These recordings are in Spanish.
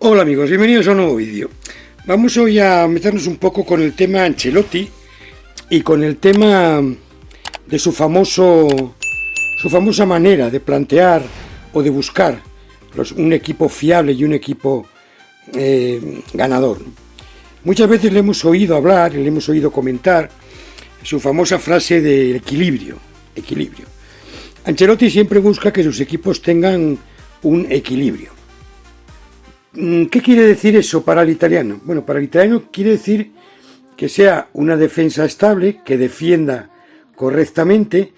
Hola amigos, bienvenidos a un nuevo vídeo. Vamos hoy a meternos un poco con el tema Ancelotti y con el tema de su famosa manera de plantear o de buscar un equipo fiable y un equipo ganador. Muchas veces le hemos oído hablar, le hemos oído comentar su famosa frase del equilibrio. Ancelotti siempre busca que sus equipos tengan un equilibrio. ¿Qué quiere decir eso para el italiano? Bueno, para el italiano quiere decir que sea una defensa estable, que defienda correctamente,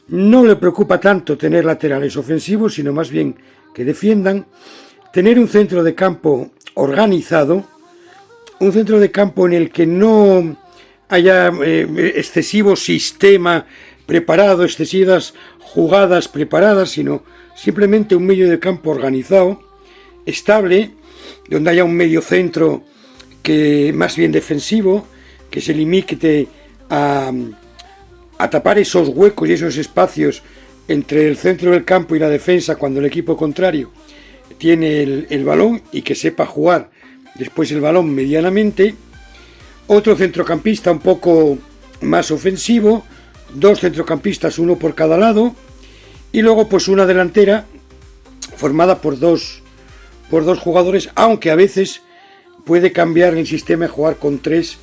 no le preocupa tanto tener laterales ofensivos, sino más bien que defiendan, tener un centro de campo organizado, un centro de campo en el que no haya excesivo sistema preparado, excesivas jugadas preparadas, sino simplemente un medio de campo organizado, estable, donde haya un medio centro que más bien defensivo, que se limite a tapar esos huecos y esos espacios entre el centro del campo y la defensa cuando el equipo contrario tiene el balón y que sepa jugar después el balón medianamente. Otro centrocampista un poco más ofensivo, dos centrocampistas, uno por cada lado, y luego pues una delantera formada por dos jugadores, aunque a veces puede cambiar el sistema y jugar con tres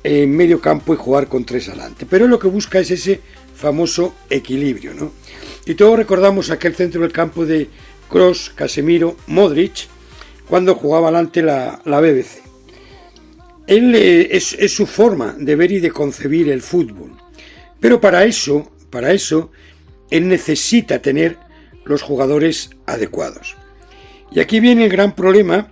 en medio campo y jugar con tres adelante. Pero lo que busca es ese famoso equilibrio, ¿no? Y todos recordamos aquel centro del campo de Kroos, Casemiro, Modric, cuando jugaba adelante la BBC. Él es su forma de ver y de concebir el fútbol. Pero para eso, él necesita tener los jugadores adecuados. Y aquí viene el gran problema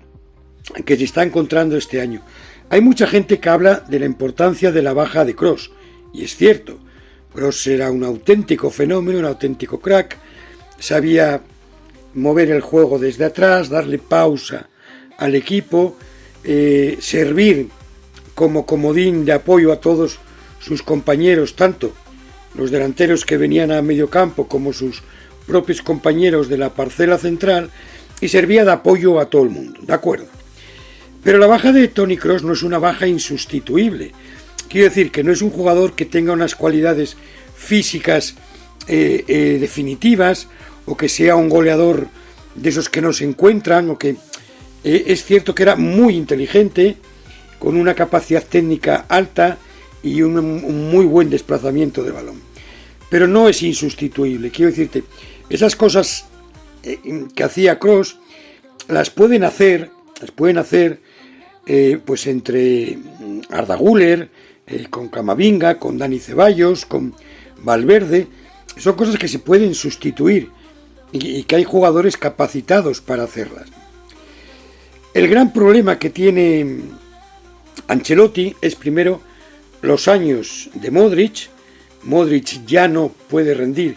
que se está encontrando este año. Hay mucha gente que habla de la importancia de la baja de Kroos, y es cierto, Kroos era un auténtico fenómeno, un auténtico crack, sabía mover el juego desde atrás, darle pausa al equipo, servir como comodín de apoyo a todos sus compañeros, tanto los delanteros que venían a medio campo como sus propios compañeros de la parcela central, y servía de apoyo a todo el mundo, ¿de acuerdo? Pero la baja de Toni Kroos no es una baja insustituible. Quiero decir que no es un jugador que tenga unas cualidades físicas definitivas, o que sea un goleador de esos que no se encuentran, o que es cierto que era muy inteligente, con una capacidad técnica alta y un muy buen desplazamiento de balón. Pero no es insustituible. Quiero decirte, esas cosas que hacía Kroos las pueden hacer pues entre Arda Güler, con Camavinga, con Dani Ceballos, con Valverde. Son cosas que se pueden sustituir y que hay jugadores capacitados para hacerlas. El gran problema que tiene Ancelotti es primero los años de Modric. Modric ya no puede rendir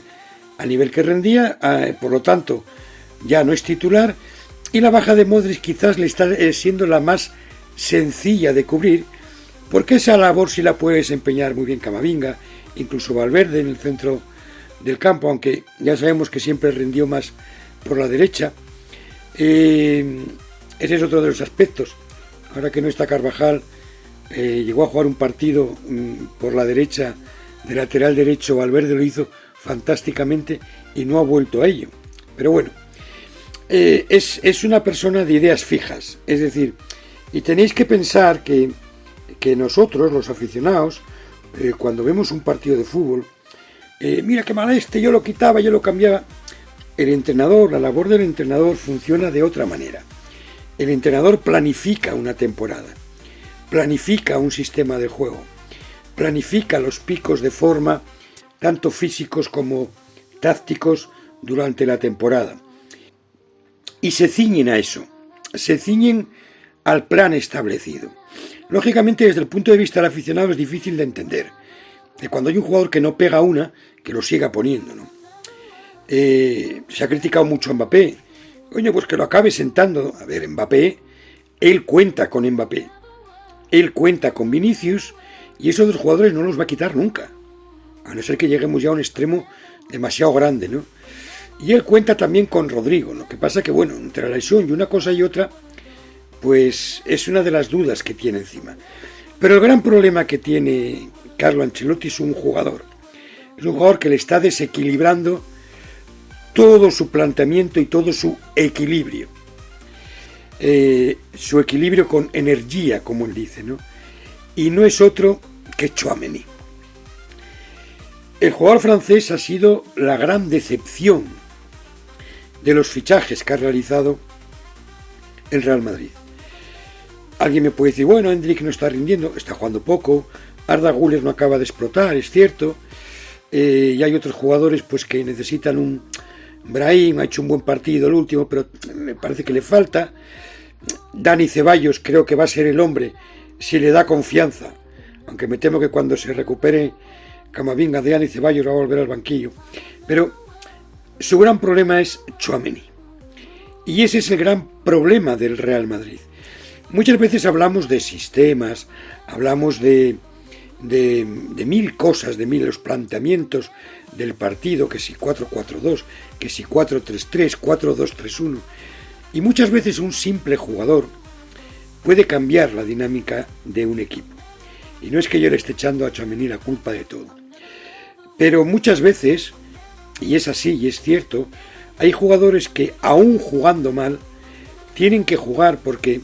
a nivel que rendía, por lo tanto ya no es titular, y la baja de Modric quizás le está siendo la más sencilla de cubrir, porque esa labor sí la puede desempeñar muy bien Camavinga, incluso Valverde en el centro del campo, aunque ya sabemos que siempre rindió más por la derecha. Ese es otro de los aspectos. Ahora que no está Carvajal, llegó a jugar un partido por la derecha, de lateral derecho. Valverde lo hizo fantásticamente y no ha vuelto a ello. Pero bueno, es una persona de ideas fijas, es decir, y tenéis que pensar que nosotros, los aficionados, cuando vemos un partido de fútbol, mira qué mal yo lo quitaba, yo lo cambiaba. El entrenador, la labor del entrenador funciona de otra manera. El entrenador planifica una temporada, planifica un sistema de juego, planifica los picos de forma, tanto físicos como tácticos, durante la temporada. Y se ciñen a eso, se ciñen al plan establecido. Lógicamente, desde el punto de vista del aficionado es difícil de entender. Que cuando hay un jugador que no pega una, que lo siga poniendo, ¿no? Se ha criticado mucho a Mbappé. Coño, pues que lo acabe sentando. A ver, Mbappé, él cuenta con Mbappé. Él cuenta con Vinicius, y esos dos jugadores no los va a quitar nunca. A no ser que lleguemos ya a un extremo demasiado grande, ¿no? Y él cuenta también con Rodrigo. Lo que pasa que, bueno, entre la lesión y una cosa y otra, pues es una de las dudas que tiene encima. Pero el gran problema que tiene Carlo Ancelotti es un jugador. Es un jugador que le está desequilibrando todo su planteamiento y todo su equilibrio. Su equilibrio con energía, como él dice, ¿no? Y no es otro que Tchouaméni. El jugador francés ha sido la gran decepción de los fichajes que ha realizado el Real Madrid. Alguien me puede decir, bueno, Endrick no está rindiendo, está jugando poco, Arda Güler no acaba de explotar, es cierto, y hay otros jugadores pues que necesitan un... Brahim ha hecho un buen partido el último, pero me parece que le falta. Dani Ceballos creo que va a ser el hombre si le da confianza, aunque me temo que cuando se recupere Camavinga de Dani Ceballos va a volver al banquillo. Pero su gran problema es Tchouaméni, y ese es el gran problema del Real Madrid. Muchas veces hablamos de sistemas, hablamos de mil cosas, de mil los planteamientos del partido, que si 4-4-2, que si 4-3-3, 4-2-3-1, y muchas veces un simple jugador puede cambiar la dinámica de un equipo. Y no es que yo le esté echando a Tchouaméni la culpa de todo, pero muchas veces, y es así y es cierto, hay jugadores que aún jugando mal tienen que jugar porque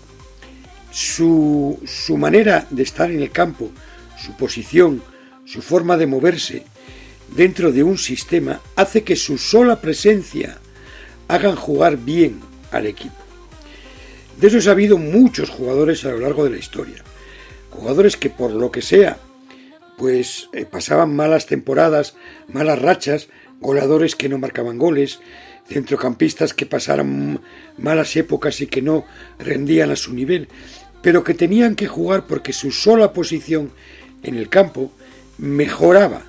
su manera de estar en el campo, su posición, su forma de moverse dentro de un sistema hace que su sola presencia hagan jugar bien al equipo. De eso ha habido muchos jugadores a lo largo de la historia. Jugadores que por lo que sea, pues pasaban malas temporadas, malas rachas, goleadores que no marcaban goles, centrocampistas que pasaran malas épocas y que no rendían a su nivel, pero que tenían que jugar porque su sola posición en el campo mejoraba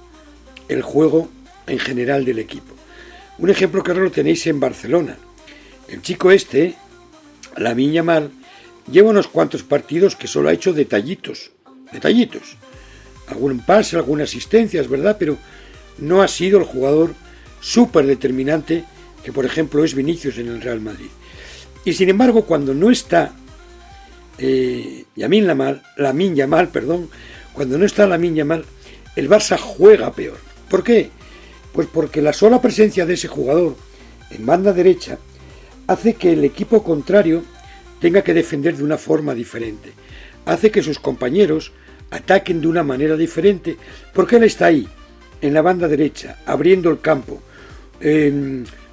el juego en general del equipo. Un ejemplo claro lo tenéis en Barcelona. El chico Lamine Yamal, lleva unos cuantos partidos que solo ha hecho detallitos. Algún pase, alguna asistencia, es verdad, pero no ha sido el jugador súper determinante que, por ejemplo, es Vinicius en el Real Madrid. Y sin embargo, cuando no está Lamine Yamal, cuando no está Lamine Yamal, el Barça juega peor. ¿Por qué? Pues porque la sola presencia de ese jugador en banda derecha hace que el equipo contrario tenga que defender de una forma diferente, hace que sus compañeros ataquen de una manera diferente, porque él está ahí, en la banda derecha, abriendo el campo,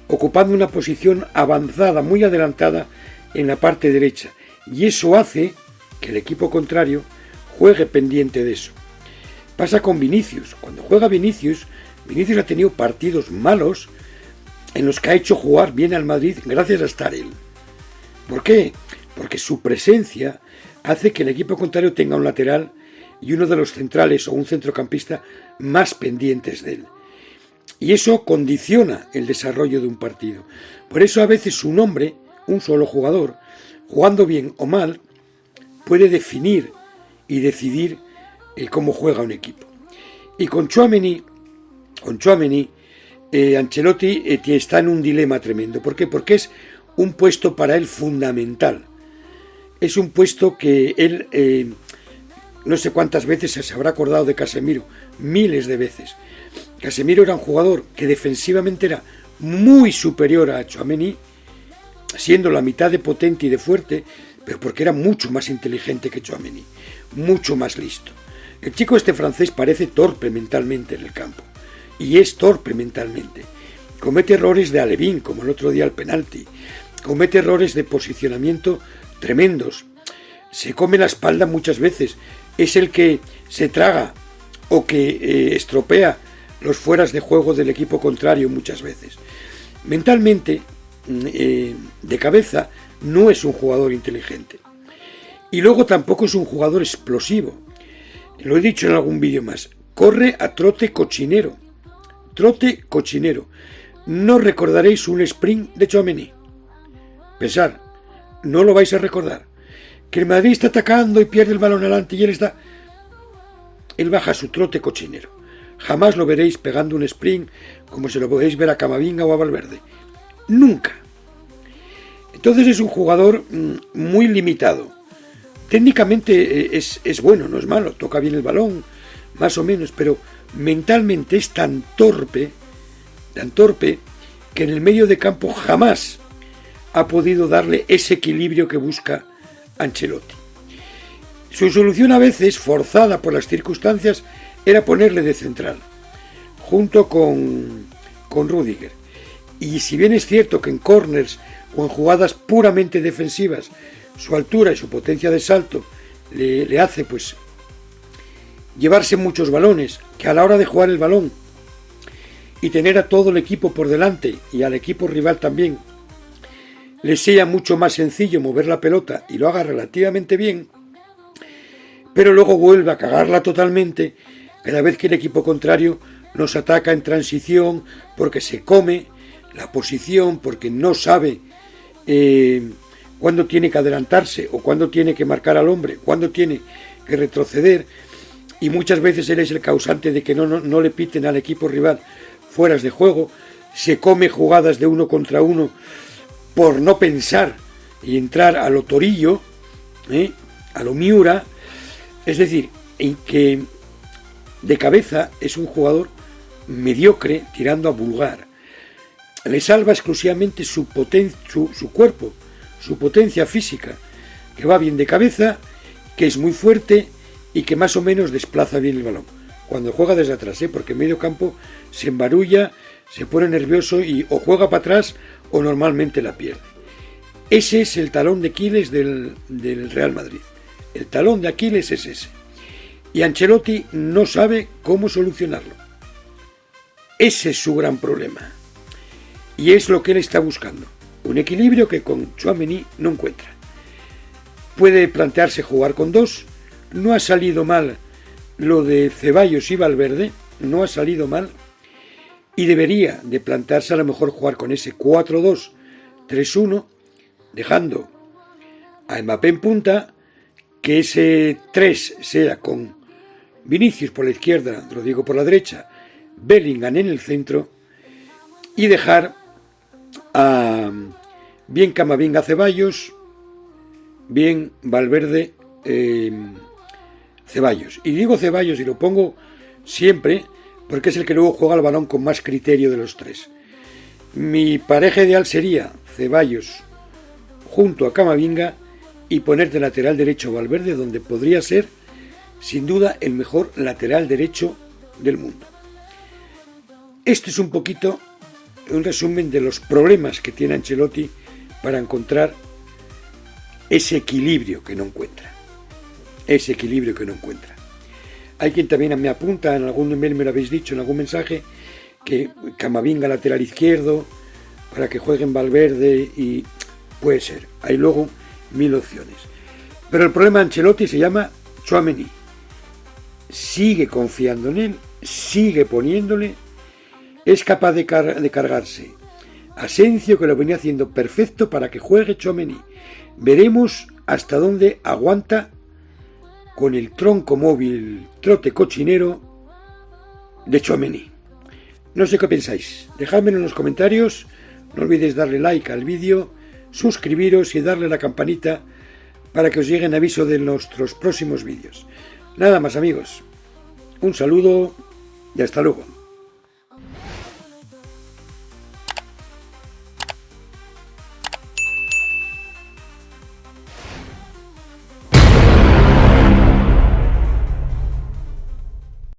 ocupando una posición avanzada, muy adelantada en la parte derecha, y eso hace que el equipo contrario juegue pendiente de eso. Pasa con Vinicius. Cuando juega Vinicius ha tenido partidos malos en los que ha hecho jugar bien al Madrid gracias a estar él. ¿Por qué? Porque su presencia hace que el equipo contrario tenga un lateral y uno de los centrales o un centrocampista más pendientes de él. Y eso condiciona el desarrollo de un partido. Por eso a veces un hombre, un solo jugador, jugando bien o mal, puede definir y decidir cómo juega un equipo. Y con Tchouaméni, Ancelotti está en un dilema tremendo. ¿Por qué? Porque es un puesto para él fundamental. Es un puesto que él no sé cuántas veces se habrá acordado de Casemiro, miles de veces. Casemiro era un jugador que defensivamente era muy superior a Tchouaméni, siendo la mitad de potente y de fuerte, pero porque era mucho más inteligente que Tchouaméni, mucho más listo. El chico francés parece torpe mentalmente en el campo, y es torpe mentalmente. Comete errores de alevín, como el otro día el penalti, comete errores de posicionamiento tremendos, se come la espalda muchas veces, es el que se traga o que estropea los fueras de juego del equipo contrario muchas veces. Mentalmente, de cabeza, no es un jugador inteligente. Y luego tampoco es un jugador explosivo. Lo he dicho en algún vídeo más. Corre a trote cochinero. Trote cochinero. No recordaréis un sprint de Tchouaméni. Pensad, no lo vais a recordar. Que el Madrid está atacando y pierde el balón adelante y él baja su trote cochinero. Jamás lo veréis pegando un sprint como se lo podéis ver a Camavinga o a Valverde. Nunca. Entonces es un jugador muy limitado. Técnicamente es bueno, no es malo, toca bien el balón, más o menos, pero mentalmente es tan torpe, que en el medio de campo jamás ha podido darle ese equilibrio que busca Ancelotti. Su solución, a veces forzada por las circunstancias, era ponerle de central, junto con Rüdiger. Y si bien es cierto que en corners o en jugadas puramente defensivas su altura y su potencia de salto le hace pues llevarse muchos balones, que a la hora de jugar el balón y tener a todo el equipo por delante y al equipo rival también le sea mucho más sencillo mover la pelota y lo haga relativamente bien, pero luego vuelve a cagarla totalmente cada vez que el equipo contrario nos ataca en transición, porque se come la posición, porque no sabe cuándo tiene que adelantarse o cuándo tiene que marcar al hombre, cuándo tiene que retroceder, y muchas veces él es el causante de que no le piten al equipo rival fueras de juego. Se come jugadas de uno contra uno por no pensar y entrar a lo Torillo, a lo Miura. Es decir, en que de cabeza es un jugador mediocre tirando a vulgar. Le salva exclusivamente su cuerpo, su potencia física, que va bien de cabeza, que es muy fuerte y que más o menos desplaza bien el balón. Cuando juega desde atrás, porque en medio campo se embarulla, se pone nervioso y o juega para atrás o normalmente la pierde. Ese es el talón de Aquiles del Real Madrid. El talón de Aquiles es ese. Y Ancelotti no sabe cómo solucionarlo. Ese es su gran problema. Y es lo que él está buscando. Un equilibrio que con Tchouaméni no encuentra. Puede plantearse jugar con dos. No ha salido mal lo de Ceballos y Valverde. No ha salido mal. Y debería de plantearse a lo mejor jugar con ese 4-2-3-1, dejando a Mbappé en punta, que ese 3 sea con Vinicius por la izquierda, Rodrigo por la derecha, Bellingham en el centro, y dejar a bien Camavinga, Ceballos, bien Valverde, Ceballos. Y digo Ceballos y lo pongo siempre porque es el que luego juega el balón con más criterio de los tres. Mi pareja ideal sería Ceballos junto a Camavinga y poner de lateral derecho Valverde, donde podría ser sin duda el mejor lateral derecho del mundo. Este es un poquito un resumen de los problemas que tiene Ancelotti para encontrar ese equilibrio que no encuentra. Hay quien también me apunta, en algún email me lo habéis dicho, en algún mensaje, que Camavinga lateral izquierdo para que jueguen Valverde, y puede ser, hay luego 1000 opciones. Pero el problema de Ancelotti se llama Tchouaméni. Sigue confiando en él, sigue poniéndole, es capaz de cargarse Asensio, que lo venía haciendo perfecto para que juegue Tchouaméni. Veremos hasta dónde aguanta con el tronco móvil trote cochinero de Tchouaméni. No sé qué pensáis, dejadmelo en los comentarios, no olvidéis darle like al vídeo, suscribiros y darle a la campanita para que os lleguen aviso de nuestros próximos vídeos. Nada más, amigos, un saludo y hasta luego.